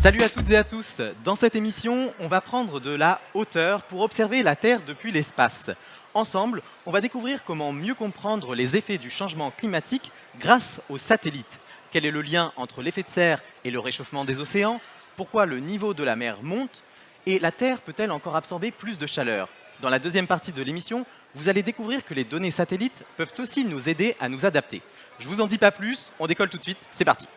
Salut à toutes et à tous. Dans cette émission, on va prendre de la hauteur pour observer la Terre depuis l'espace. Ensemble, on va découvrir comment mieux comprendre les effets du changement climatique grâce aux satellites. Quel est le lien entre l'effet de serre et le réchauffement des océans? Pourquoi le niveau de la mer monte? Et la Terre peut-elle encore absorber plus de chaleur? Dans la deuxième partie de l'émission, vous allez découvrir que les données satellites peuvent aussi nous aider à nous adapter. Je vous en dis pas plus, on décolle tout de suite, c'est parti.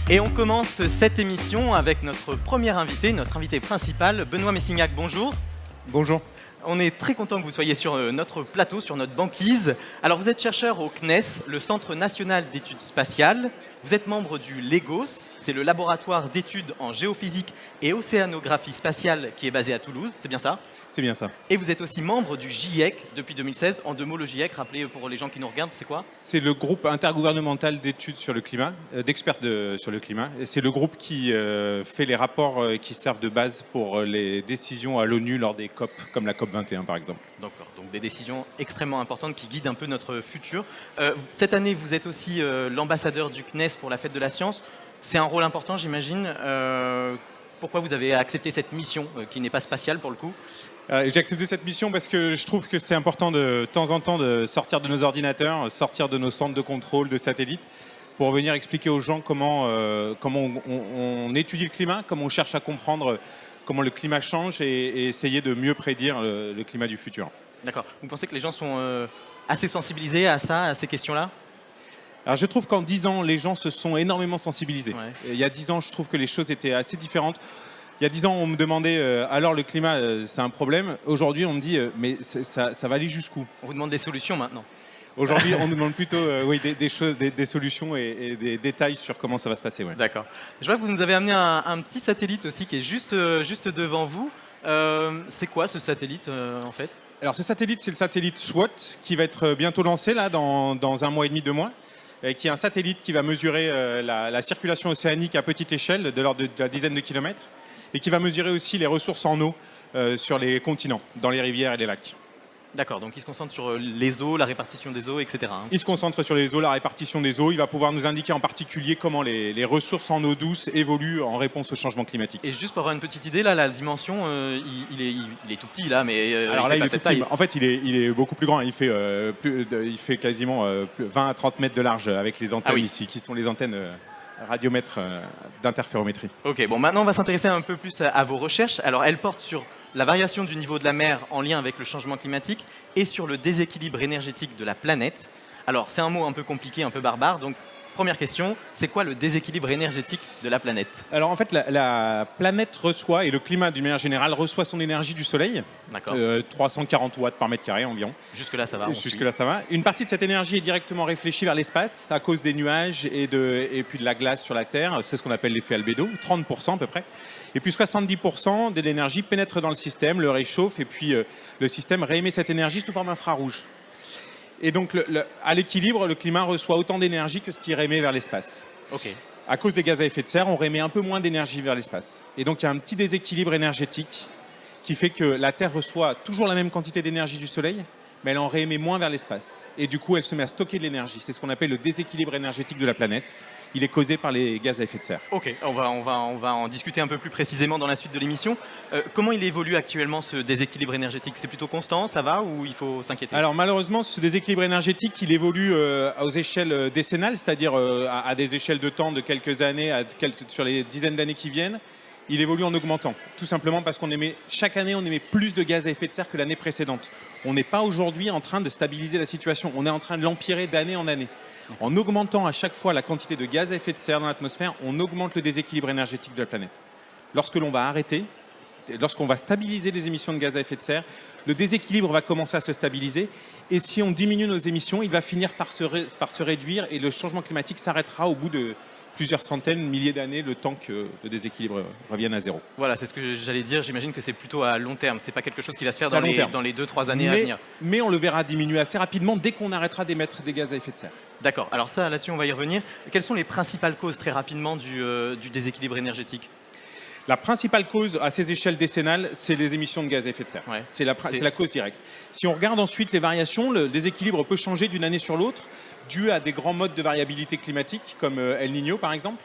Et on commence cette émission avec notre invité principal, Benoît Messignac, bonjour. Bonjour. On est très content que vous soyez sur notre plateau, sur notre banquise. Alors vous êtes chercheur au CNES, le Centre National d'Études Spatiales. Vous êtes membre du LEGOS, c'est le laboratoire d'études en géophysique et océanographie spatiale qui est basé à Toulouse, c'est bien ça? C'est bien ça. Et vous êtes aussi membre du GIEC depuis 2016. En deux mots, le GIEC, rappelez pour les gens qui nous regardent, c'est quoi? C'est le groupe intergouvernemental d'études sur le climat, d'experts sur le climat. Et c'est le groupe qui fait les rapports qui servent de base pour les décisions à l'ONU lors des COP, comme la COP 21 par exemple. D'accord, donc des décisions extrêmement importantes qui guident un peu notre futur. Cette année, vous êtes aussi l'ambassadeur du CNES pour la fête de la science. C'est un rôle important, j'imagine. Pourquoi vous avez accepté cette mission qui n'est pas spatiale pour le coup? J'ai accepté cette mission parce que je trouve que c'est important de temps en temps de sortir de nos ordinateurs, sortir de nos centres de contrôle, de satellites, pour venir expliquer aux gens comment on étudie le climat, comment on cherche à comprendre comment le climat change et essayer de mieux prédire le climat du futur. D'accord. Vous pensez que les gens sont assez sensibilisés à ça, à ces questions-là? Alors je trouve qu'en 10 ans, les gens se sont énormément sensibilisés. Ouais. Il y a 10 ans, je trouve que les choses étaient assez différentes. Il y a 10 ans, on me demandait alors le climat, c'est un problème. Aujourd'hui, on me dit mais ça va aller jusqu'où? On vous demande des solutions maintenant. Aujourd'hui, on nous demande plutôt des solutions et des détails sur comment ça va se passer. Ouais. D'accord. Je vois que vous nous avez amené un petit satellite aussi qui est juste devant vous. C'est quoi ce satellite en fait? Alors ce satellite, c'est le satellite SWOT qui va être bientôt lancé là dans 1 mois et demi, 2 mois. Qui est un satellite qui va mesurer la circulation océanique à petite échelle, de l'ordre de la dizaine de kilomètres, et qui va mesurer aussi les ressources en eau sur les continents, dans les rivières et les lacs. D'accord, donc il se concentre sur les eaux, la répartition des eaux, etc. Il se concentre sur les eaux, la répartition des eaux. Il va pouvoir nous indiquer en particulier comment les ressources en eau douce évoluent en réponse au changement climatique. Et juste pour avoir une petite idée, là, la dimension, il est tout petit là, mais alors là, il est tout taille. petit. En fait, il est beaucoup plus grand. Il fait quasiment 20 à 30 mètres de large avec les antennes ici, qui sont les antennes radiomètres d'interférométrie. Ok, bon, maintenant on va s'intéresser un peu plus à vos recherches. Alors, elles portent sur la variation du niveau de la mer en lien avec le changement climatique et sur le déséquilibre énergétique de la planète. Alors, c'est un mot un peu compliqué, un peu barbare, donc première question, c'est quoi le déséquilibre énergétique de la planète? Alors en fait, la planète reçoit, et le climat d'une manière générale, reçoit son énergie du Soleil, 340 watts par mètre carré environ. Jusque-là, ça va. Jusque-là, ça va. Une partie de cette énergie est directement réfléchie vers l'espace à cause des nuages et puis de la glace sur la Terre. C'est ce qu'on appelle l'effet albédo, 30% à peu près. Et puis 70% de l'énergie pénètre dans le système, le réchauffe, et puis le système réémet cette énergie sous forme infrarouge. Et donc, à l'équilibre, le climat reçoit autant d'énergie que ce qui réémet vers l'espace. Ok. À cause des gaz à effet de serre, on réémet un peu moins d'énergie vers l'espace. Et donc, il y a un petit déséquilibre énergétique qui fait que la Terre reçoit toujours la même quantité d'énergie du Soleil, mais elle en réémet moins vers l'espace. Et du coup, elle se met à stocker de l'énergie. C'est ce qu'on appelle le déséquilibre énergétique de la planète. Il est causé par les gaz à effet de serre. Ok, on va en discuter un peu plus précisément dans la suite de l'émission. Comment il évolue actuellement ce déséquilibre énergétique? C'est plutôt constant, ça va, ou il faut s'inquiéter? Alors malheureusement, ce déséquilibre énergétique, il évolue aux échelles décennales, c'est-à-dire à des échelles de temps de quelques années, sur les dizaines d'années qui viennent. Il évolue en augmentant, tout simplement parce chaque année, on émet plus de gaz à effet de serre que l'année précédente. On n'est pas aujourd'hui en train de stabiliser la situation, on est en train de l'empirer d'année en année. En augmentant à chaque fois la quantité de gaz à effet de serre dans l'atmosphère, on augmente le déséquilibre énergétique de la planète. Lorsque l'on va arrêter, lorsqu'on va stabiliser les émissions de gaz à effet de serre, le déséquilibre va commencer à se stabiliser. Et si on diminue nos émissions, il va finir par se réduire et le changement climatique s'arrêtera au bout de plusieurs centaines, milliers d'années, le temps que le déséquilibre revienne à zéro. Voilà, c'est ce que j'allais dire. J'imagine que c'est plutôt à long terme. C'est pas quelque chose qui va se faire C'est à long terme. dans les 2-3 années à venir. Mais on le verra diminuer assez rapidement dès qu'on arrêtera d'émettre des gaz à effet de serre. D'accord. Alors ça, là-dessus, on va y revenir. Quelles sont les principales causes très rapidement du déséquilibre énergétique? La principale cause à ces échelles décennales, c'est les émissions de gaz à effet de serre. Ouais. C'est la cause directe. Si on regarde ensuite les variations, le déséquilibre peut changer d'une année sur l'autre, dû à des grands modes de variabilité climatique, comme El Niño par exemple,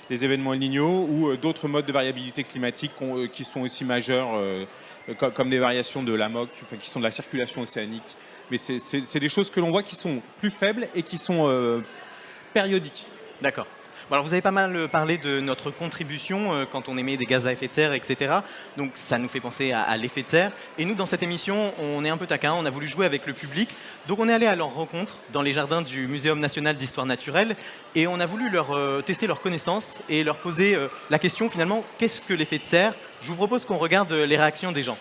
les événements El Niño, ou d'autres modes de variabilité climatique qui sont aussi majeurs, comme des variations de l'AMOC, qui sont de la circulation océanique. Mais c'est des choses que l'on voit qui sont plus faibles et qui sont périodiques. D'accord. Bon, alors vous avez pas mal parlé de notre contribution quand on émet des gaz à effet de serre, etc. Donc ça nous fait penser à l'effet de serre. Et nous, dans cette émission, on est un peu taquin, on a voulu jouer avec le public. Donc on est allé à leur rencontre dans les jardins du Muséum national d'histoire naturelle et on a voulu leur tester leurs connaissances et leur poser la question finalement, qu'est-ce que l'effet de serre? Je vous propose qu'on regarde les réactions des gens.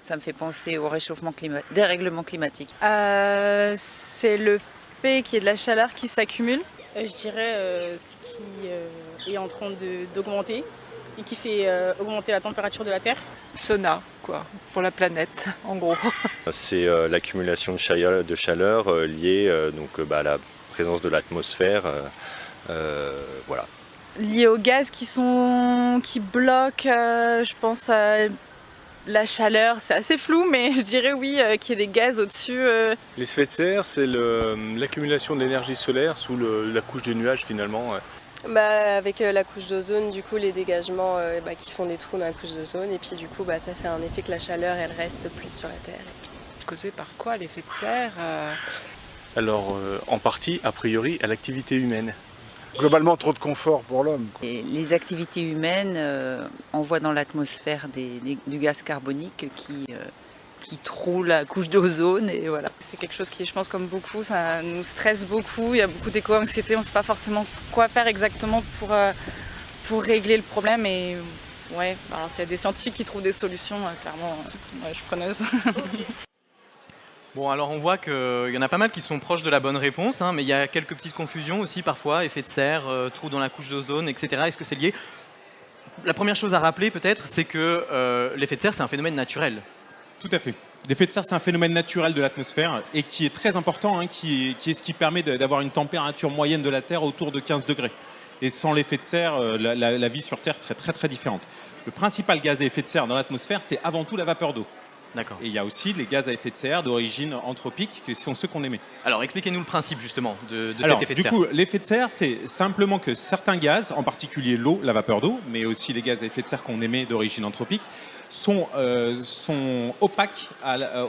Ça me fait penser au réchauffement climatique, dérèglement climatique. C'est le fait qu'il y ait de la chaleur qui s'accumule. Je dirais ce qui est en train d'augmenter et qui fait augmenter la température de la Terre. Sauna, quoi, pour la planète, en gros. C'est l'accumulation de chaleur liée à la présence de l'atmosphère. Voilà. Lié aux gaz qui bloquent, je pense à la chaleur, c'est assez flou, mais je dirais oui, qu'il y ait des gaz au-dessus. L'effet de serre, c'est l'accumulation d'énergie solaire sous la couche de nuages finalement. Avec la couche d'ozone, du coup, les dégagements qui font des trous dans la couche d'ozone, et puis du coup, ça fait un effet que la chaleur, elle reste plus sur la Terre. Causé par quoi l'effet de serre? Alors, en partie, a priori, à l'activité humaine. Globalement, trop de confort pour l'homme. Et les activités humaines envoient dans l'atmosphère du gaz carbonique qui troue la couche d'ozone et voilà. C'est quelque chose qui, je pense, comme beaucoup, ça nous stresse beaucoup. Il y a beaucoup d'éco-anxiété, on ne sait pas forcément quoi faire exactement pour régler le problème. Et ouais, alors s'il y a des scientifiques qui trouvent des solutions, clairement, je suis preneuse. Bon, alors on voit qu'il y en a pas mal qui sont proches de la bonne réponse, mais il y a quelques petites confusions aussi parfois, effet de serre, trou dans la couche d'ozone, etc. Est-ce que c'est lié? La première chose à rappeler peut-être, c'est que l'effet de serre, c'est un phénomène naturel. Tout à fait. L'effet de serre, c'est un phénomène naturel de l'atmosphère et qui est très important, qui est ce qui permet d'avoir une température moyenne de la Terre autour de 15 degrés. Et sans l'effet de serre, la vie sur Terre serait très très différente. Le principal gaz à effet de serre dans l'atmosphère, c'est avant tout la vapeur d'eau. D'accord. Et il y a aussi les gaz à effet de serre d'origine anthropique, qui sont ceux qu'on émet. Alors expliquez-nous le principe justement de cet effet de serre. Du coup, l'effet de serre, c'est simplement que certains gaz, en particulier l'eau, la vapeur d'eau, mais aussi les gaz à effet de serre qu'on émet d'origine anthropique, sont opaques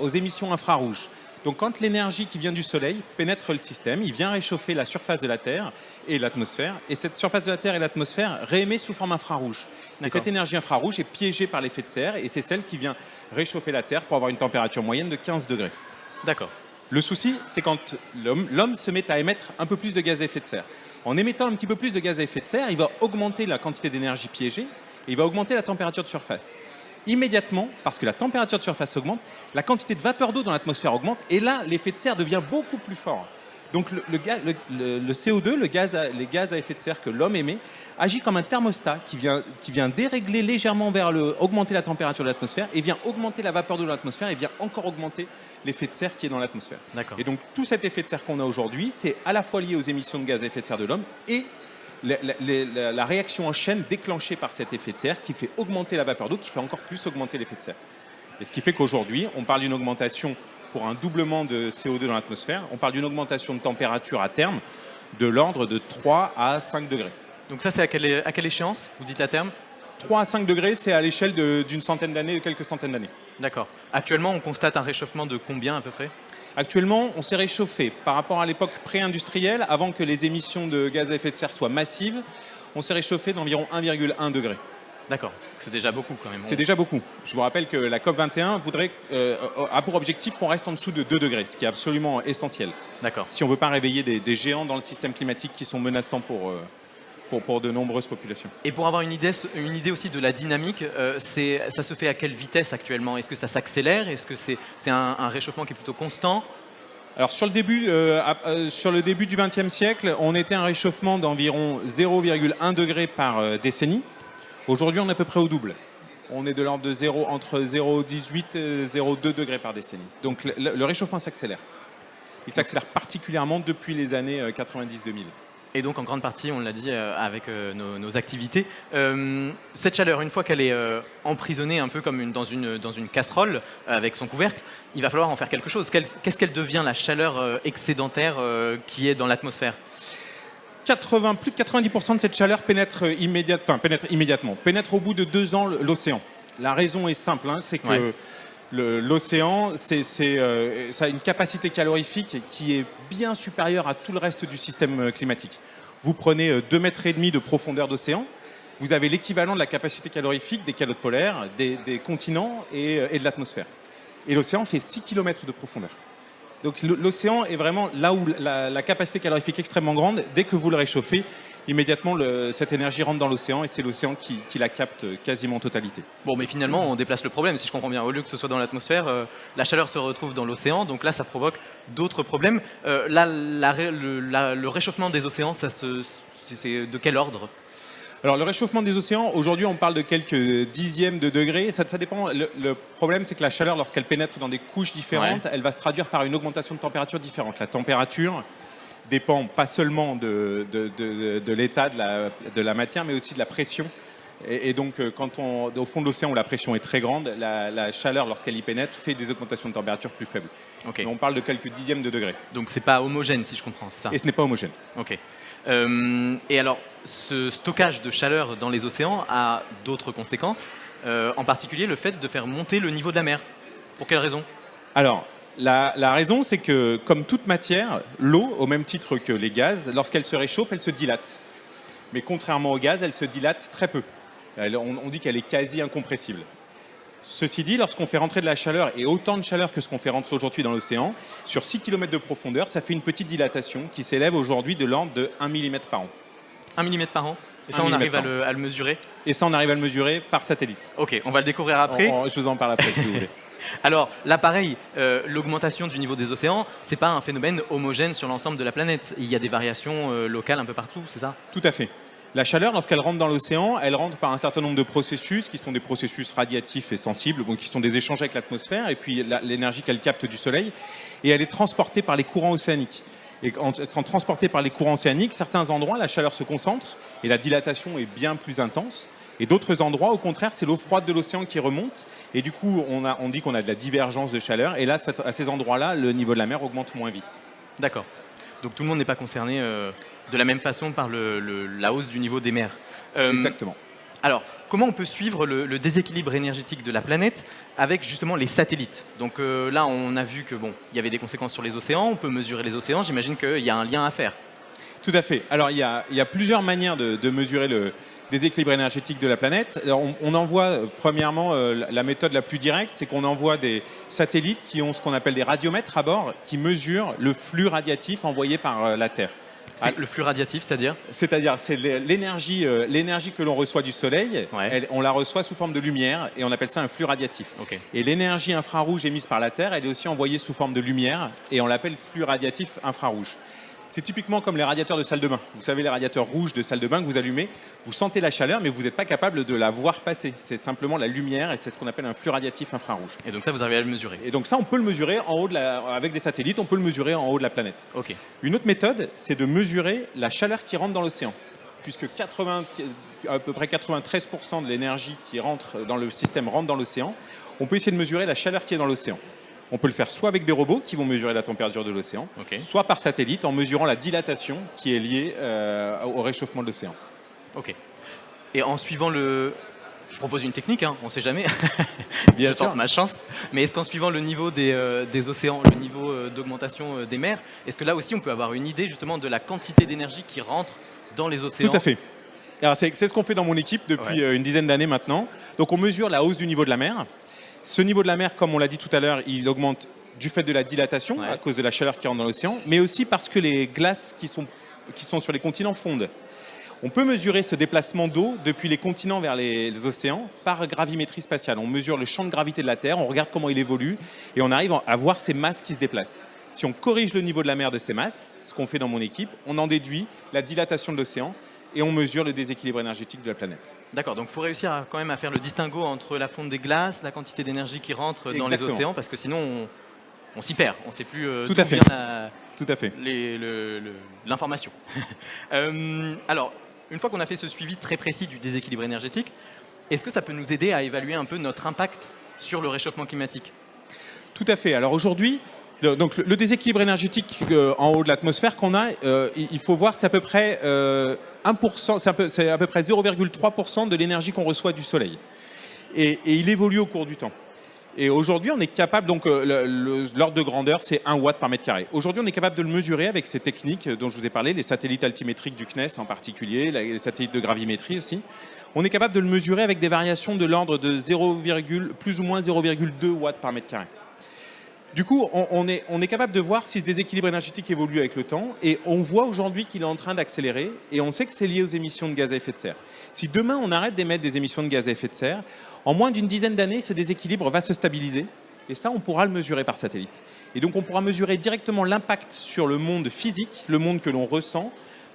aux émissions infrarouges. Donc quand l'énergie qui vient du Soleil pénètre le système, il vient réchauffer la surface de la Terre et l'atmosphère, et cette surface de la Terre et l'atmosphère réémet sous forme infrarouge. Et cette énergie infrarouge est piégée par l'effet de serre, et c'est celle qui vient réchauffer la Terre pour avoir une température moyenne de 15 degrés. D'accord. Le souci, c'est quand l'homme se met à émettre un peu plus de gaz à effet de serre. En émettant un petit peu plus de gaz à effet de serre, il va augmenter la quantité d'énergie piégée, et il va augmenter la température de surface. Immédiatement, parce que la température de surface augmente, la quantité de vapeur d'eau dans l'atmosphère augmente, et là, l'effet de serre devient beaucoup plus fort. Donc le CO2, les gaz à effet de serre que l'homme émet, agit comme un thermostat qui vient dérégler légèrement augmenter la température de l'atmosphère, et vient augmenter la vapeur d'eau dans l'atmosphère, et vient encore augmenter l'effet de serre qui est dans l'atmosphère. Et donc tout cet effet de serre qu'on a aujourd'hui, c'est à la fois lié aux émissions de gaz à effet de serre de l'homme et la réaction en chaîne déclenchée par cet effet de serre qui fait augmenter la vapeur d'eau, qui fait encore plus augmenter l'effet de serre. Et ce qui fait qu'aujourd'hui, on parle d'une augmentation pour un doublement de CO2 dans l'atmosphère, on parle d'une augmentation de température à terme de l'ordre de 3 à 5 degrés. Donc ça, c'est à quelle échéance, vous dites à terme? 3 à 5 degrés, c'est à l'échelle d'une centaine d'années, de quelques centaines d'années. D'accord. Actuellement, on constate un réchauffement de combien à peu près? Actuellement, on s'est réchauffé par rapport à l'époque pré-industrielle, avant que les émissions de gaz à effet de serre soient massives, on s'est réchauffé d'environ 1,1 degré. D'accord, c'est déjà beaucoup quand même. C'est déjà beaucoup. Je vous rappelle que la COP21 a pour objectif qu'on reste en dessous de 2 degrés, ce qui est absolument essentiel. D'accord. Si on ne veut pas réveiller des géants dans le système climatique qui sont menaçants pour de nombreuses populations. Et pour avoir une idée aussi de la dynamique, ça se fait à quelle vitesse actuellement? Est-ce que ça s'accélère? Est-ce que c'est un réchauffement qui est plutôt constant? Alors sur le début du XXe siècle, on était à un réchauffement d'environ 0,1 degré par décennie. Aujourd'hui, on est à peu près au double. On est de l'ordre de entre 0,18 et 0,2 degrés par décennie. Donc le réchauffement s'accélère. Il s'accélère particulièrement depuis les années 90-2000. Et donc en grande partie, on l'a dit, avec nos activités. Cette chaleur, une fois qu'elle est emprisonnée un peu comme dans une casserole avec son couvercle, il va falloir en faire quelque chose. Qu'est-ce qu'elle devient, la chaleur excédentaire qui est dans l'atmosphère? Plus de 90% de cette chaleur pénètre immédiatement, pénètre au bout de 2 ans l'océan. La raison est simple, hein, c'est que l'océan, ça a une capacité calorifique qui est bien supérieure à tout le reste du système climatique. Vous prenez 2,5 mètres de profondeur d'océan, vous avez l'équivalent de la capacité calorifique des calottes polaires, des continents et de l'atmosphère. Et l'océan fait 6 km de profondeur. Donc l'océan est vraiment là où la capacité calorifique est extrêmement grande. Dès que vous le réchauffez, immédiatement cette énergie rentre dans l'océan et c'est l'océan qui la capte quasiment en totalité. Bon, mais finalement, on déplace le problème, si je comprends bien. Au lieu que ce soit dans l'atmosphère, la chaleur se retrouve dans l'océan, donc là, ça provoque d'autres problèmes. Là, le réchauffement des océans, c'est de quel ordre? Alors le réchauffement des océans, aujourd'hui on parle de quelques dixièmes de degrés, ça dépend. Le problème c'est que la chaleur, lorsqu'elle pénètre dans des couches différentes, elle va se traduire par une augmentation de température différente. La température dépend pas seulement de l'état de la matière, mais aussi de la pression. Et donc quand au fond de l'océan où la pression est très grande, la chaleur lorsqu'elle y pénètre fait des augmentations de température plus faibles. Okay. On parle de quelques dixièmes de degrés. Donc c'est pas homogène si je comprends, c'est ça? Et ce n'est pas homogène. Ok. Et alors, ce stockage de chaleur dans les océans a d'autres conséquences, en particulier le fait de faire monter le niveau de la mer. Pour quelle raison? Alors, la raison, c'est que, comme toute matière, l'eau, au même titre que les gaz, lorsqu'elle se réchauffe, elle se dilate. Mais contrairement au gaz, elle se dilate très peu. On dit qu'elle est quasi incompressible. Ceci dit, lorsqu'on fait rentrer de la chaleur, et autant de chaleur que ce qu'on fait rentrer aujourd'hui dans l'océan, sur 6 km de profondeur, ça fait une petite dilatation qui s'élève aujourd'hui de l'ordre de 1 mm par an. 1 mm par an? Et ça, on arrive à le mesurer? Et ça, on arrive à le mesurer par satellite. Ok, on va le découvrir après. Je vous en parle après, si vous voulez. Alors, là, pareil, l'augmentation du niveau des océans, c'est pas un phénomène homogène sur l'ensemble de la planète. Il y a des variations locales un peu partout, c'est ça? Tout à fait. La chaleur, lorsqu'elle rentre dans l'océan, elle rentre par un certain nombre de processus qui sont des processus radiatifs et sensibles, donc qui sont des échanges avec l'atmosphère et puis l'énergie qu'elle capte du soleil, et elle est transportée par les courants océaniques. Et quand transportée par les courants océaniques, certains endroits, la chaleur se concentre et la dilatation est bien plus intense. Et d'autres endroits, au contraire, c'est l'eau froide de l'océan qui remonte. Et du coup, on dit qu'on a de la divergence de chaleur. Et là, à ces endroits-là, le niveau de la mer augmente moins vite. D'accord. Donc tout le monde n'est pas concerné de la même façon par la hausse du niveau des mers. Exactement. Alors, comment on peut suivre le déséquilibre énergétique de la planète avec justement les satellites? Donc là, on a vu que il y avait des conséquences sur les océans. On peut mesurer les océans. J'imagine qu'il y a un lien à faire. Tout à fait. Alors, il y a plusieurs manières de mesurer le déséquilibre énergétique de la planète. Alors, on envoie, premièrement, la méthode la plus directe, c'est qu'on envoie des satellites qui ont ce qu'on appelle des radiomètres à bord, qui mesurent le flux radiatif envoyé par la Terre. Le flux radiatif, c'est-à-dire? C'est-à-dire, c'est l'énergie que l'on reçoit du Soleil, on la reçoit sous forme de lumière, et on appelle ça un flux radiatif. Okay. Et l'énergie infrarouge émise par la Terre, elle est aussi envoyée sous forme de lumière, et on l'appelle flux radiatif infrarouge. C'est typiquement comme les radiateurs de salle de bain. Vous savez, les radiateurs rouges de salle de bain que vous allumez, vous sentez la chaleur, mais vous n'êtes pas capable de la voir passer. C'est simplement la lumière et c'est ce qu'on appelle un flux radiatif infrarouge. Et donc ça, vous arrivez à le mesurer? Et donc ça, on peut le mesurer en haut avec des satellites, on peut le mesurer en haut de la planète. Okay. Une autre méthode, c'est de mesurer la chaleur qui rentre dans l'océan. Puisque à peu près 93% de l'énergie qui rentre dans le système rentre dans l'océan, on peut essayer de mesurer la chaleur qui est dans l'océan. On peut le faire soit avec des robots qui vont mesurer la température de l'océan, soit par satellite en mesurant la dilatation qui est liée au réchauffement de l'océan. Ok. Et en suivant je propose une technique, hein, on ne sait jamais. Bien je tente ma chance. Mais est-ce qu'en suivant le niveau des océans, le niveau d'augmentation des mers, est-ce que là aussi on peut avoir une idée justement de la quantité d'énergie qui rentre dans les océans? Tout à fait. Alors c'est ce qu'on fait dans mon équipe depuis une dizaine d'années maintenant. Donc on mesure la hausse du niveau de la mer. Ce niveau de la mer, comme on l'a dit tout à l'heure, il augmente du fait de la dilatation à cause de la chaleur qui rentre dans l'océan, mais aussi parce que les glaces qui sont sur les continents fondent. On peut mesurer ce déplacement d'eau depuis les continents vers les océans par gravimétrie spatiale. On mesure le champ de gravité de la Terre, on regarde comment il évolue et on arrive à voir ces masses qui se déplacent. Si on corrige le niveau de la mer de ces masses, ce qu'on fait dans mon équipe, on en déduit la dilatation de l'océan et on mesure le déséquilibre énergétique de la planète. D'accord, donc il faut réussir quand même à faire le distinguo entre la fonte des glaces, la quantité d'énergie qui rentre dans les océans, parce que sinon on s'y perd, on ne sait plus Tout à fait. Tout à fait. L'information. Alors, une fois qu'on a fait ce suivi très précis du déséquilibre énergétique, est-ce que ça peut nous aider à évaluer un peu notre impact sur le réchauffement climatique? Tout à fait. Alors aujourd'hui, donc le déséquilibre énergétique en haut de l'atmosphère qu'on a, il faut voir, c'est à peu près 1%, c'est à peu près 0,3% de l'énergie qu'on reçoit du Soleil. Et il évolue au cours du temps. Et aujourd'hui, on est capable, donc l'ordre de grandeur, c'est 1 watt par mètre carré. Aujourd'hui, on est capable de le mesurer avec ces techniques dont je vous ai parlé, les satellites altimétriques du CNES en particulier, les satellites de gravimétrie aussi. On est capable de le mesurer avec des variations de l'ordre de plus ou moins 0,2 watts par mètre carré. Du coup, on est capable de voir si ce déséquilibre énergétique évolue avec le temps et on voit aujourd'hui qu'il est en train d'accélérer et on sait que c'est lié aux émissions de gaz à effet de serre. Si demain on arrête d'émettre des émissions de gaz à effet de serre, en moins d'une dizaine d'années, ce déséquilibre va se stabiliser et ça, on pourra le mesurer par satellite. Et donc, on pourra mesurer directement l'impact sur le monde physique, le monde que l'on ressent,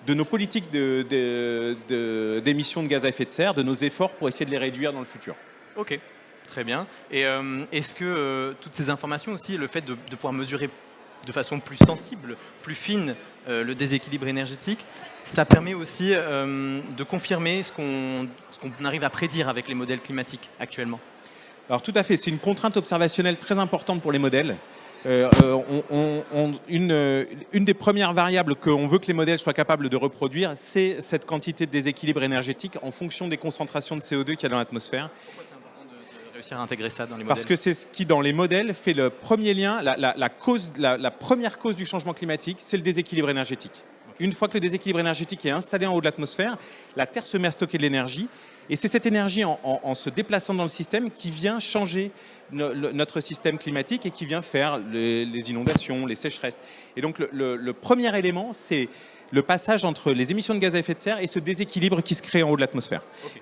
de nos politiques d'émissions de gaz à effet de serre, de nos efforts pour essayer de les réduire dans le futur. Ok. Très bien. Et est-ce que toutes ces informations aussi, le fait de pouvoir mesurer de façon plus sensible, plus fine, le déséquilibre énergétique, ça permet aussi de confirmer ce qu'on arrive à prédire avec les modèles climatiques actuellement? Alors tout à fait, c'est une contrainte observationnelle très importante pour les modèles. Une des premières variables qu'on veut que les modèles soient capables de reproduire, c'est cette quantité de déséquilibre énergétique en fonction des concentrations de CO2 qu'il y a dans l'atmosphère. Réussir à intégrer ça dans les modèles. Parce que c'est ce qui, dans les modèles, fait le premier lien, la première cause du changement climatique, c'est le déséquilibre énergétique. Une fois que le déséquilibre énergétique est installé en haut de l'atmosphère, la Terre se met à stocker de l'énergie, et c'est cette énergie, en se déplaçant dans le système, qui vient changer notre système climatique et qui vient faire les inondations, les sécheresses. Et donc le premier élément, c'est le passage entre les émissions de gaz à effet de serre et ce déséquilibre qui se crée en haut de l'atmosphère. Okay.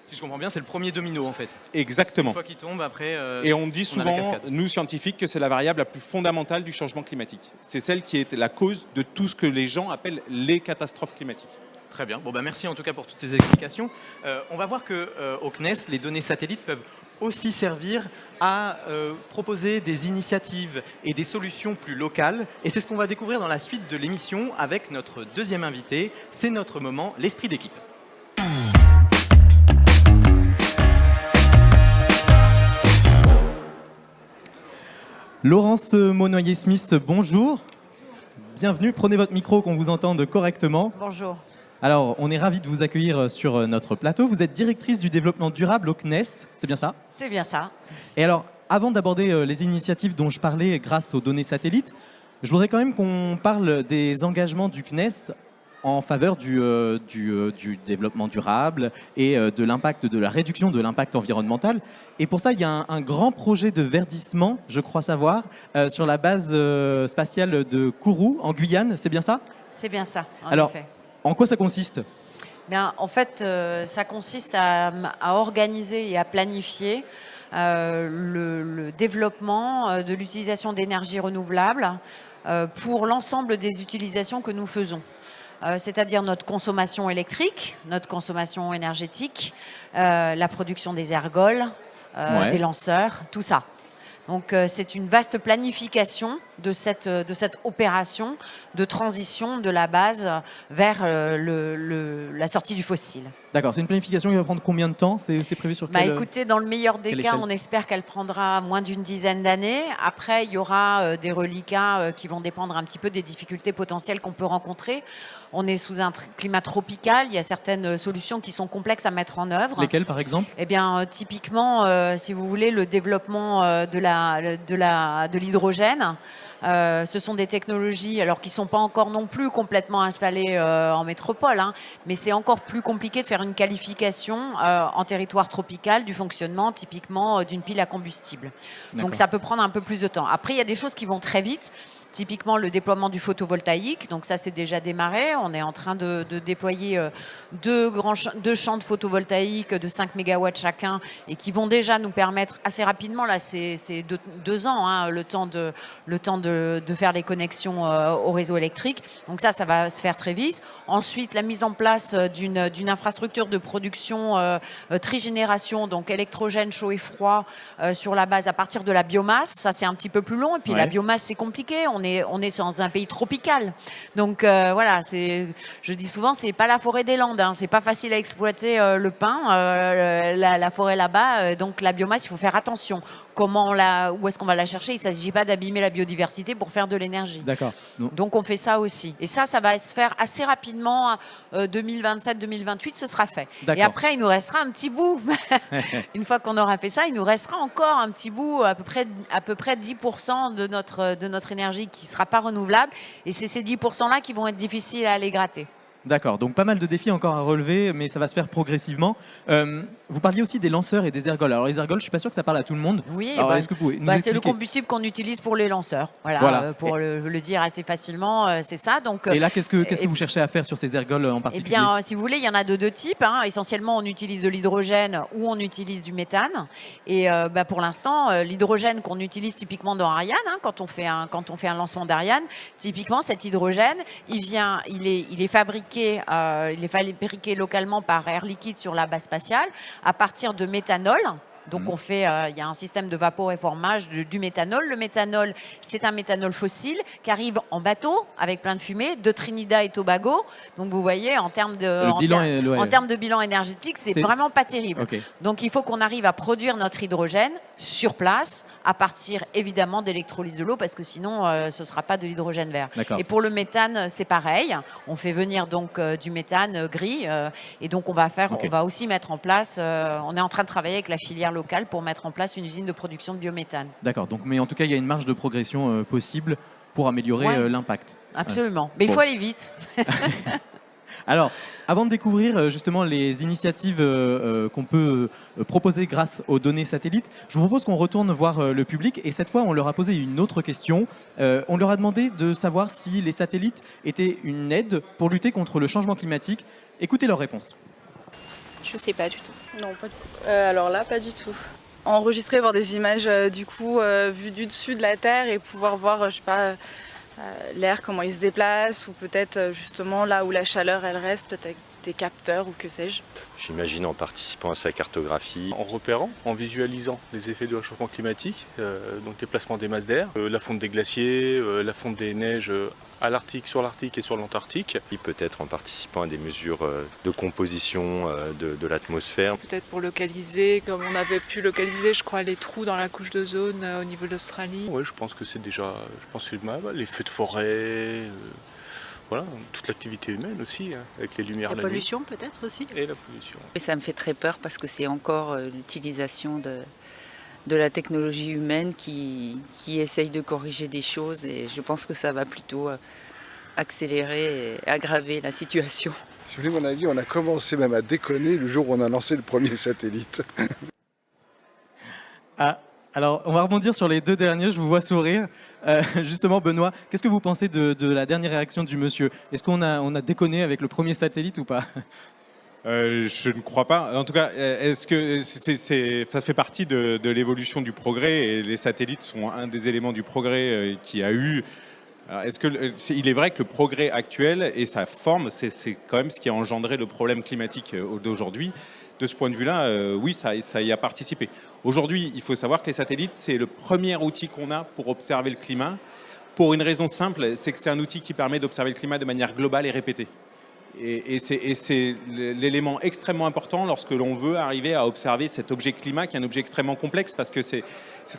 Si je comprends bien, c'est le premier domino en fait. Exactement. Une fois qu'il tombe, après. Et on dit souvent, nous scientifiques, que c'est la variable la plus fondamentale du changement climatique. C'est celle qui est la cause de tout ce que les gens appellent les catastrophes climatiques. Très bien. Bon, bah, merci en tout cas pour toutes ces explications. On va voir qu'au CNES, les données satellites peuvent aussi servir à proposer des initiatives et des solutions plus locales. Et c'est ce qu'on va découvrir dans la suite de l'émission avec notre deuxième invité. C'est notre moment, l'esprit d'équipe. Laurence Monnoyer-Smith, bonjour. Bienvenue, prenez votre micro qu'on vous entende correctement. Bonjour. Alors, on est ravis de vous accueillir sur notre plateau. Vous êtes directrice du développement durable au CNES, c'est bien ça? C'est bien ça. Et alors, avant d'aborder les initiatives dont je parlais grâce aux données satellites, je voudrais quand même qu'on parle des engagements du CNES en faveur du développement durable et de l'impact, de la réduction de l'impact environnemental. Et pour ça, il y a un grand projet de verdissement, je crois savoir, sur la base spatiale de Kourou, en Guyane, c'est bien ça? C'est bien ça, en Alors, effet. En quoi ça consiste? Bien, en fait, ça consiste à organiser et à planifier le développement de l'utilisation d'énergie renouvelable pour l'ensemble des utilisations que nous faisons. C'est-à-dire notre consommation électrique, notre consommation énergétique, la production des ergols, des lanceurs, tout ça. Donc c'est une vaste planification de cette opération de transition de la base vers la sortie du fossile. D'accord, c'est une planification qui va prendre combien de temps? C'est prévu sur quelle... Écoutez, dans le meilleur des cas, on espère qu'elle prendra moins d'une dizaine d'années. Après, il y aura des reliquats qui vont dépendre un petit peu des difficultés potentielles qu'on peut rencontrer. On est sous un climat tropical, il y a certaines solutions qui sont complexes à mettre en œuvre. Lesquelles, par exemple? Eh bien, typiquement, si vous voulez, le développement de l'hydrogène. Ce sont des technologies alors qui ne sont pas encore non plus complètement installées en métropole, hein, mais c'est encore plus compliqué de faire une qualification en territoire tropical du fonctionnement typiquement d'une pile à combustible. Donc ça peut prendre un peu plus de temps. Après, il y a des choses qui vont très vite. typiquement le déploiement du photovoltaïque. Donc ça, c'est déjà démarré. On est en train de déployer deux champs de photovoltaïque de 5 MW chacun et qui vont déjà nous permettre assez rapidement, là c'est 2 ans, hein, le temps de faire les connexions au réseau électrique. Donc ça va se faire très vite. Ensuite, la mise en place d'une infrastructure de production trigénération, donc électrogène, chaud et froid, sur la base à partir de la biomasse. Ça, c'est un petit peu plus long. Et puis la biomasse, c'est compliqué. On est dans un pays tropical. Donc voilà, je dis souvent, c'est pas la forêt des Landes. Hein. C'est pas facile à exploiter le pin, la forêt là-bas. Donc la biomasse, il faut faire attention. Où est-ce qu'on va la chercher? Il ne s'agit pas d'abîmer la biodiversité pour faire de l'énergie. D'accord. Donc on fait ça aussi. Et ça va se faire assez rapidement. 2027-2028, ce sera fait. Et après, il nous restera un petit bout. Une fois qu'on aura fait ça, il nous restera encore un petit bout, à peu près 10% de notre énergie qui ne sera pas renouvelable. Et c'est ces 10%-là qui vont être difficiles à aller gratter. D'accord, donc pas mal de défis encore à relever, mais ça va se faire progressivement. Vous parliez aussi des lanceurs et des ergols. Alors les ergols, je suis pas sûr que ça parle à tout le monde. Oui, alors, est-ce que vous pouvez nous c'est expliquer le combustible qu'on utilise pour les lanceurs. Voilà. Pour le dire assez facilement, c'est ça. Donc, et là, qu'est-ce que vous cherchez à faire sur ces ergols en particulier? Eh bien, si vous voulez, il y en a de deux types. Hein. Essentiellement, on utilise de l'hydrogène ou on utilise du méthane. Et pour l'instant, l'hydrogène qu'on utilise typiquement dans Ariane, hein, quand on fait un lancement d'Ariane, typiquement cet hydrogène, il est fabriqué. Il est fabriqué localement par Air Liquide sur la base spatiale à partir de méthanol. Donc il y a un système de vaporéformage du méthanol. Le méthanol, c'est un méthanol fossile qui arrive en bateau avec plein de fumée de Trinidad et Tobago. Donc vous voyez, en termes de bilan énergétique, c'est vraiment pas terrible. Okay. Donc il faut qu'on arrive à produire notre hydrogène sur place à partir évidemment d'électrolyse de l'eau parce que sinon ce sera pas de l'hydrogène vert. Et pour le méthane, c'est pareil. On fait venir donc du méthane gris et donc on va aussi mettre en place. On est en train de travailler avec la filière locale pour mettre en place une usine de production de biométhane. D'accord, donc, mais en tout cas, il y a une marge de progression possible pour améliorer l'impact. Absolument, mais il faut aller vite. Alors, avant de découvrir justement les initiatives qu'on peut proposer grâce aux données satellites, je vous propose qu'on retourne voir le public et cette fois, on leur a posé une autre question. On leur a demandé de savoir si les satellites étaient une aide pour lutter contre le changement climatique. Écoutez leur réponse. Je sais pas du tout. Non, pas du tout. Alors là, pas du tout. Enregistrer, voir des images vues du dessus de la Terre et pouvoir voir, je sais pas, l'air, comment il se déplace, ou peut-être justement là où la chaleur elle reste, peut-être avec des capteurs ou que sais-je. J'imagine en participant à sa cartographie. En repérant, en visualisant les effets du réchauffement climatique, donc déplacement des masses d'air, la fonte des glaciers, la fonte des neiges à l'Arctique, sur l'Arctique et sur l'Antarctique. Et peut-être en participant à des mesures de composition de l'atmosphère. Peut-être pour localiser, comme on avait pu localiser, je crois, les trous dans la couche d'ozone au niveau de l'Australie. Oui, je pense que c'est déjà les feux de forêt. Voilà, toute l'activité humaine aussi, hein, avec les lumières la nuit. La pollution peut-être aussi. Et la pollution. Et ça me fait très peur parce que c'est encore l'utilisation de la technologie humaine qui essaye de corriger des choses et je pense que ça va plutôt accélérer et aggraver la situation. Si vous voulez mon avis, on a commencé même à déconner le jour où on a lancé le premier satellite. Alors, on va rebondir sur les deux derniers, je vous vois sourire. Justement, Benoît, qu'est-ce que vous pensez de la dernière réaction du monsieur? Est-ce qu'on a déconné avec le premier satellite ou pas? Je ne crois pas. En tout cas, est-ce que ça fait partie de l'évolution du progrès et les satellites sont un des éléments du progrès qui a eu. Alors, il est vrai que le progrès actuel et sa forme, c'est quand même ce qui a engendré le problème climatique d'aujourd'hui. De ce point de vue-là, oui, ça y a participé. Aujourd'hui, il faut savoir que les satellites, c'est le premier outil qu'on a pour observer le climat. Pour une raison simple, c'est que c'est un outil qui permet d'observer le climat de manière globale et répétée. Et c'est l'élément extrêmement important lorsque l'on veut arriver à observer cet objet climat, qui est un objet extrêmement complexe, parce que c'est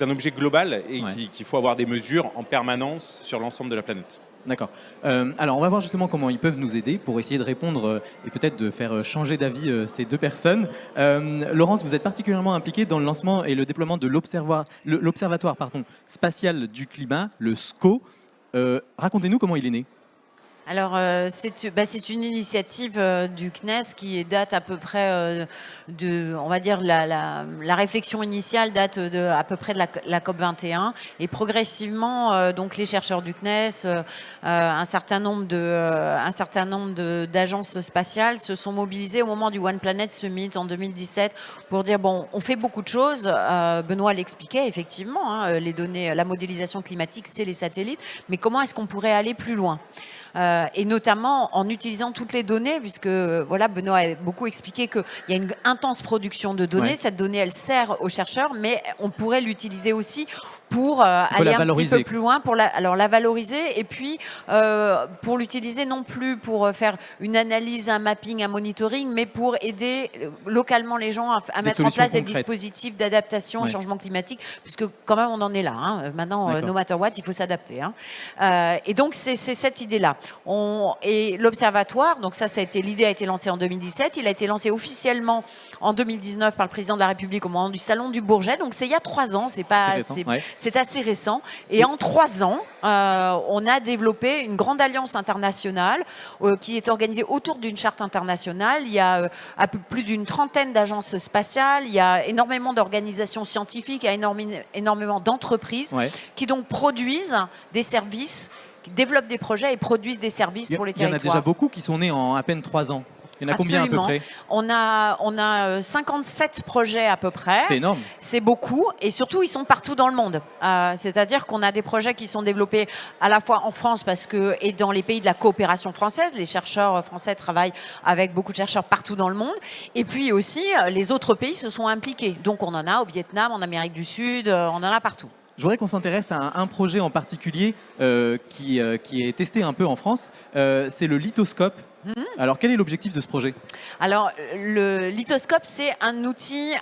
un objet global et qu'il faut avoir des mesures en permanence sur l'ensemble de la planète. D'accord. Alors, on va voir justement comment ils peuvent nous aider pour essayer de répondre et peut-être de faire changer d'avis ces deux personnes. Laurence, vous êtes particulièrement impliquée dans le lancement et le déploiement de l'Observatoire spatial du climat, le SCO. Racontez-nous comment il est né. Alors, c'est une initiative du CNES qui date à peu près on va dire, la réflexion initiale date à peu près de la COP 21. Et progressivement, donc les chercheurs du CNES, un certain nombre d'agences spatiales se sont mobilisés au moment du One Planet Summit en 2017 pour dire, bon, on fait beaucoup de choses. Benoît l'expliquait, effectivement, hein, les données, la modélisation climatique, c'est les satellites. Mais comment est-ce qu'on pourrait aller plus loin ? Et notamment en utilisant toutes les données, puisque voilà, Benoît a beaucoup expliqué qu'il y a une intense production de données. Ouais. Cette donnée, elle sert aux chercheurs, mais on pourrait l'utiliser aussi pour aller un petit peu plus loin, pour la valoriser, et puis pour l'utiliser non plus pour faire une analyse, un mapping, un monitoring, mais pour aider localement les gens à mettre en place des dispositifs d'adaptation au changement climatique, puisque quand même on en est là. Hein. Maintenant, no matter what, il faut s'adapter. Hein. Et donc c'est cette idée-là. Et l'observatoire, donc l'idée a été lancée en 2017, il a été lancé officiellement en 2019 par le président de la République au moment du Salon du Bourget, donc c'est il y a 3 ans, c'est assez récent. Et en 3 ans, on a développé une grande alliance internationale qui est organisée autour d'une charte internationale. Il y a plus d'une trentaine d'agences spatiales, il y a énormément d'organisations scientifiques, il y a énormément d'entreprises qui donc produisent des services, qui développent des projets et produisent des services pour les territoires. Il y en a déjà beaucoup qui sont nés en à peine 3 ans. Il y en a combien à peu près ? On a 57 projets à peu près. C'est énorme. C'est beaucoup et surtout ils sont partout dans le monde. C'est-à-dire qu'on a des projets qui sont développés à la fois en France et dans les pays de la coopération française. Les chercheurs français travaillent avec beaucoup de chercheurs partout dans le monde. Et puis aussi les autres pays se sont impliqués. Donc on en a au Vietnam, en Amérique du Sud, on en a partout. Je voudrais qu'on s'intéresse à un projet en particulier qui est testé un peu en France. C'est le lithoscope. Alors, quel est l'objectif de ce projet ? Alors, le lithoscope, c'est un outil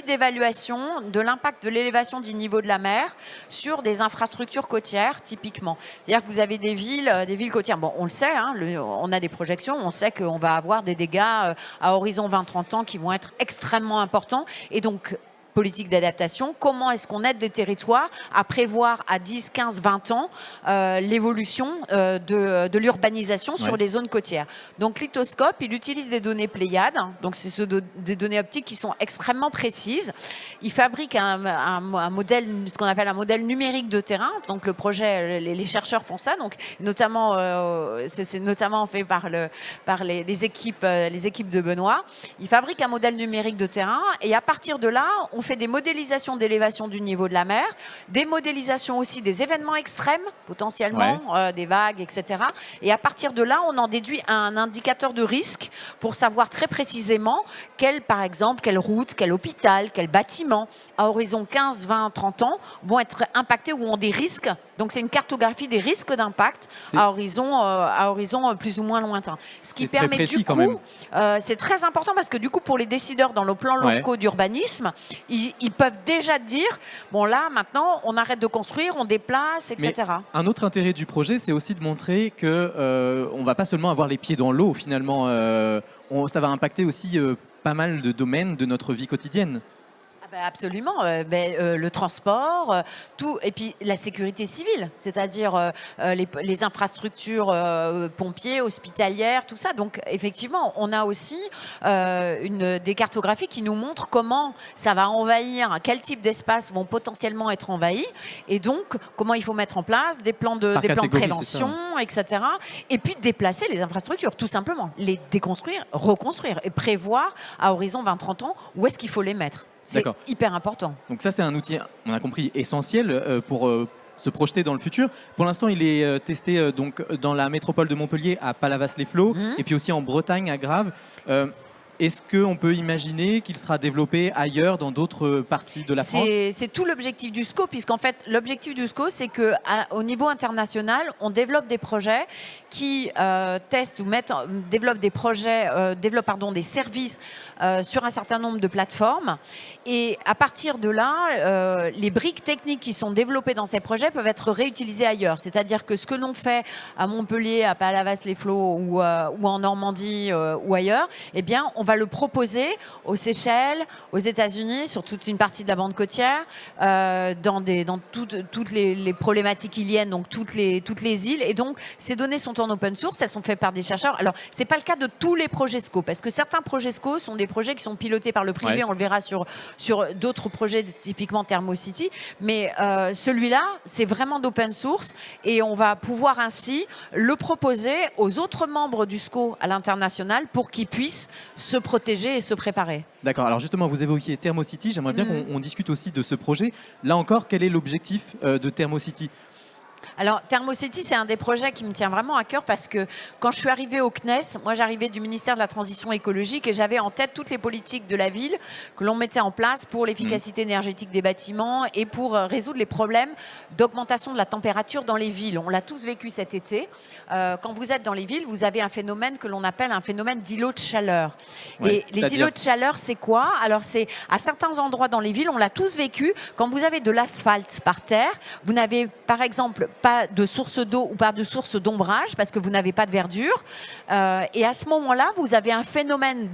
d'évaluation de l'impact de l'élévation du niveau de la mer sur des infrastructures côtières, typiquement. C'est-à-dire que vous avez des villes côtières. Bon, on le sait, hein, on a des projections, on sait qu'on va avoir des dégâts à horizon 20-30 ans qui vont être extrêmement importants. Et donc, politique d'adaptation, comment est-ce qu'on aide des territoires à prévoir à 10, 15, 20 ans l'évolution de l'urbanisation sur les zones côtières. Donc lithoscope, il utilise des données Pléiades, donc c'est des données optiques qui sont extrêmement précises. Il fabrique un modèle, ce qu'on appelle un modèle numérique de terrain. Donc le projet, les chercheurs font ça, donc notamment c'est notamment fait par les équipes de Benoît. Il fabrique un modèle numérique de terrain et à partir de là, on fait des modélisations d'élévation du niveau de la mer, des modélisations aussi des événements extrêmes, potentiellement, des vagues, etc. Et à partir de là, on en déduit un indicateur de risque pour savoir très précisément par exemple, quelle route, quel hôpital, quel bâtiment, à horizon 15, 20, 30 ans, vont être impactés ou ont des risques. Donc, c'est une cartographie des risques d'impact à horizon plus ou moins lointain. Ce qui permet du coup, c'est très important parce que du coup, pour les décideurs dans nos plans locaux d'urbanisme, ils peuvent déjà dire, bon là, maintenant, on arrête de construire, on déplace, etc. Mais un autre intérêt du projet, c'est aussi de montrer qu'on ne va pas seulement avoir les pieds dans l'eau, finalement. Ça va impacter aussi pas mal de domaines de notre vie quotidienne. Absolument, le transport, tout, et puis la sécurité civile, c'est-à-dire les infrastructures pompiers, hospitalières, tout ça. Donc effectivement, on a aussi des cartographies qui nous montrent comment ça va envahir, quel type d'espaces vont potentiellement être envahis, et donc comment il faut mettre en place des plans de prévention, etc. Et puis déplacer les infrastructures, tout simplement, les déconstruire, reconstruire, et prévoir à horizon 20-30 ans où est-ce qu'il faut les mettre. C'est hyper important. Donc ça, c'est un outil, on a compris, essentiel pour se projeter dans le futur. Pour l'instant, il est testé donc, dans la métropole de Montpellier, à Palavas-les-Flots, et puis aussi en Bretagne, à Graves. Est-ce qu'on peut imaginer qu'il sera développé ailleurs, dans d'autres parties de la France ? C'est tout l'objectif du SCO, puisqu'en fait, l'objectif du SCO, c'est qu'au niveau international, on développe des projets qui testent ou développent des services sur un certain nombre de plateformes. Et à partir de là, les briques techniques qui sont développées dans ces projets peuvent être réutilisées ailleurs. C'est-à-dire que ce que l'on fait à Montpellier, à Palavas-les-Flots ou en Normandie ou ailleurs, eh bien, on va le proposer aux Seychelles, aux États-Unis, sur toute une partie de la bande côtière, dans toutes les problématiques iliennes, donc toutes les îles. Et donc, ces données sont en open source, elles sont faites par des chercheurs. Alors, c'est pas le cas de tous les projets SCO, parce que certains projets SCO sont des projets qui sont pilotés par le privé. On le verra sur d'autres projets, typiquement ThermoCity. Mais celui-là, c'est vraiment d'open source, et on va pouvoir ainsi le proposer aux autres membres du SCO à l'international pour qu'ils puissent se protéger et se préparer. D'accord, alors justement, vous évoquiez ThermoCity, j'aimerais bien qu'on discute aussi de ce projet. Là encore, quel est l'objectif de ThermoCity ? Alors, ThermoCity, c'est un des projets qui me tient vraiment à cœur parce que quand je suis arrivée au CNES, moi j'arrivais du ministère de la Transition écologique et j'avais en tête toutes les politiques de la ville que l'on mettait en place pour l'efficacité énergétique des bâtiments et pour résoudre les problèmes d'augmentation de la température dans les villes. On l'a tous vécu cet été. Quand vous êtes dans les villes, vous avez un phénomène que l'on appelle un phénomène d'îlot de chaleur. Et les îlots de chaleur, c'est quoi? Alors, c'est à certains endroits dans les villes, on l'a tous vécu, quand vous avez de l'asphalte par terre, vous n'avez par exemple pas de source d'eau ou pas de source d'ombrage parce que vous n'avez pas de verdure. Et à ce moment-là, vous avez un phénomène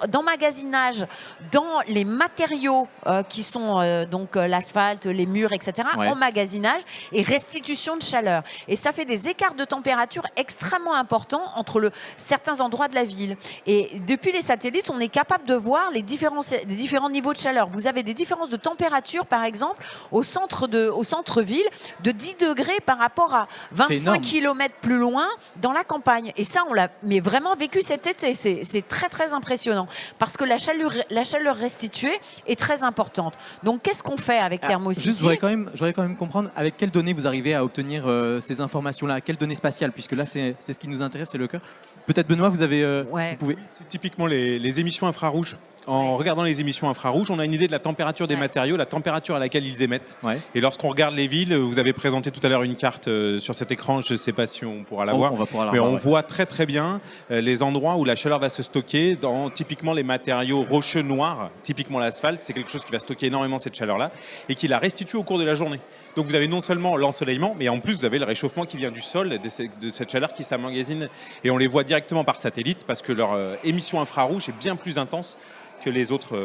d'emmagasinage dans les matériaux qui sont donc l'asphalte, les murs, etc. Emmagasinage et restitution de chaleur. Et ça fait des écarts de température extrêmement importants entre certains endroits de la ville. Et depuis les satellites, on est capable de voir les différents niveaux de chaleur. Vous avez des différences de température, par exemple, au centre-ville, de 10 degrés par rapport à 25 km plus loin dans la campagne. Et ça, on l'a vraiment vécu cet été. C'est très, très impressionnant parce que la chaleur restituée est très importante. Donc, qu'est-ce qu'on fait avec ThermoCity ? Juste, je voudrais quand même comprendre avec quelles données vous arrivez à obtenir ces informations-là, quelles données spatiales, puisque là, c'est ce qui nous intéresse, c'est le cœur. Peut-être, Benoît, vous avez... vous pouvez... C'est typiquement les émissions infrarouges. En regardant les émissions infrarouges, on a une idée de la température des matériaux, la température à laquelle ils émettent. Et lorsqu'on regarde les villes, vous avez présenté tout à l'heure une carte sur cet écran, je ne sais pas si on pourra la voir, mais on voit très très bien les endroits où la chaleur va se stocker dans typiquement les matériaux rocheux noirs, typiquement l'asphalte, c'est quelque chose qui va stocker énormément cette chaleur-là et qui la restitue au cours de la journée. Donc vous avez non seulement l'ensoleillement, mais en plus vous avez le réchauffement qui vient du sol, de cette chaleur qui s'emmagasine. Et on les voit directement par satellite parce que leur émission infrarouge est bien plus intense que les autres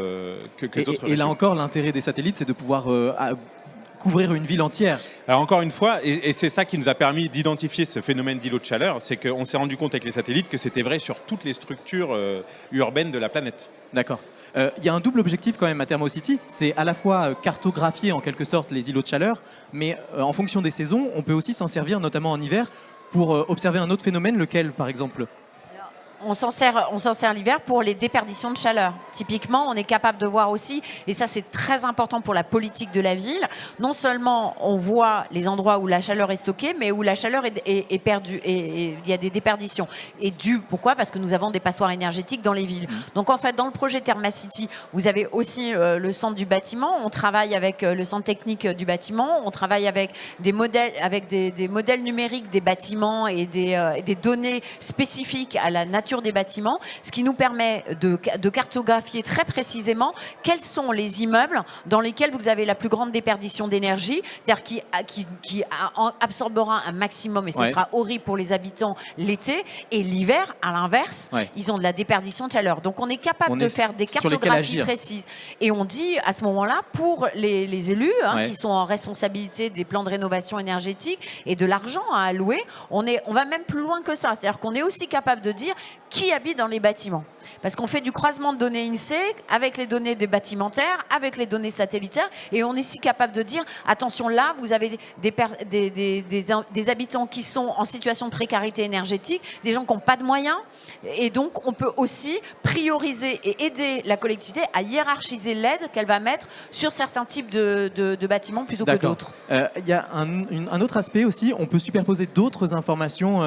et là encore, l'intérêt des satellites, c'est de pouvoir couvrir une ville entière. Alors encore une fois, et c'est ça qui nous a permis d'identifier ce phénomène d'îlot de chaleur, c'est qu'on s'est rendu compte avec les satellites que c'était vrai sur toutes les structures urbaines de la planète. D'accord. Il y a un double objectif quand même à ThermoCity, c'est à la fois cartographier en quelque sorte les îlots de chaleur, mais en fonction des saisons, on peut aussi s'en servir, notamment en hiver, pour observer un autre phénomène, lequel par exemple ? On s'en sert l'hiver pour les déperditions de chaleur. Typiquement, on est capable de voir aussi, et ça c'est très important pour la politique de la ville, non seulement on voit les endroits où la chaleur est stockée, mais où la chaleur est perdue, et il y a des déperditions. Et pourquoi ? Parce que nous avons des passoires énergétiques dans les villes. Donc en fait, dans le projet ThermoCity, vous avez aussi le centre du bâtiment, on travaille avec le centre technique du bâtiment, on travaille avec des modèles numériques des bâtiments et des données spécifiques à la nature des bâtiments, ce qui nous permet de cartographier très précisément quels sont les immeubles dans lesquels vous avez la plus grande déperdition d'énergie, c'est-à-dire qui absorbera un maximum, et ce sera horrible pour les habitants l'été, et l'hiver, à l'inverse, ils ont de la déperdition de chaleur. Donc on est capable de faire des cartographies précises. Et on dit à ce moment-là, pour les élus qui sont en responsabilité des plans de rénovation énergétique et de l'argent à allouer, on va même plus loin que ça. C'est-à-dire qu'on est aussi capable de dire qui habite dans les bâtiments. Parce qu'on fait du croisement de données INSEE avec les données des bâtimentaires, avec les données satellitaires, et on est aussi capable de dire, attention, là, vous avez des habitants qui sont en situation de précarité énergétique, des gens qui n'ont pas de moyens, et donc on peut aussi prioriser et aider la collectivité à hiérarchiser l'aide qu'elle va mettre sur certains types de bâtiments plutôt que d'autres. Il y a un autre aspect aussi, on peut superposer d'autres informations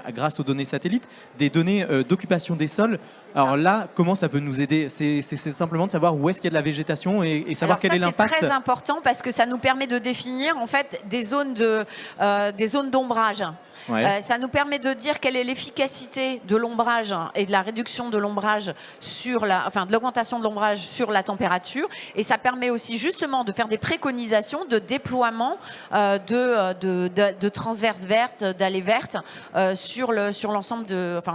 grâce aux données satellites, des données d'occupation des sols. Alors là, comment ça peut nous aider ? C'est simplement de savoir où est-ce qu'il y a de la végétation et savoir quel est l'impact. C'est très important parce que ça nous permet de définir en fait des zones d'ombrage. Ouais. Ça nous permet de dire quelle est l'efficacité de l'ombrage et de la réduction de l'ombrage de l'augmentation de l'ombrage sur la température. Et ça permet aussi justement de faire des préconisations de déploiement de transverses vertes, d'allées vertes sur l'ensemble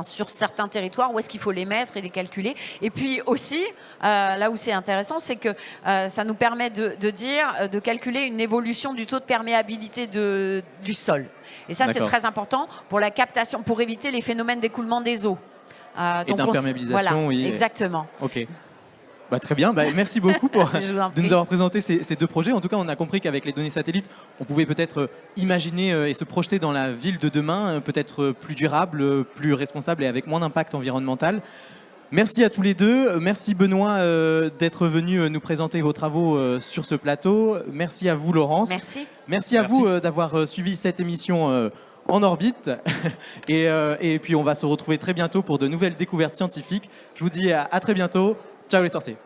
sur certains territoires où est-ce qu'il faut les mettre et les calculer. Et puis aussi, là où c'est intéressant, c'est que ça nous permet de calculer une évolution du taux de perméabilité du sol. Et ça, c'est très important pour la captation, pour éviter les phénomènes d'écoulement des eaux. Et d'imperméabilisation, voilà, oui. exactement. Ok. Très bien, merci beaucoup de nous avoir présenté ces deux projets. En tout cas, on a compris qu'avec les données satellites, on pouvait peut-être imaginer et se projeter dans la ville de demain, peut-être plus durable, plus responsable et avec moins d'impact environnemental. Merci à tous les deux. Merci Benoît d'être venu nous présenter vos travaux sur ce plateau. Merci à vous Laurence. Merci à vous d'avoir suivi cette émission en orbite. Et puis on va se retrouver très bientôt pour de nouvelles découvertes scientifiques. Je vous dis à très bientôt. Ciao les sorciers.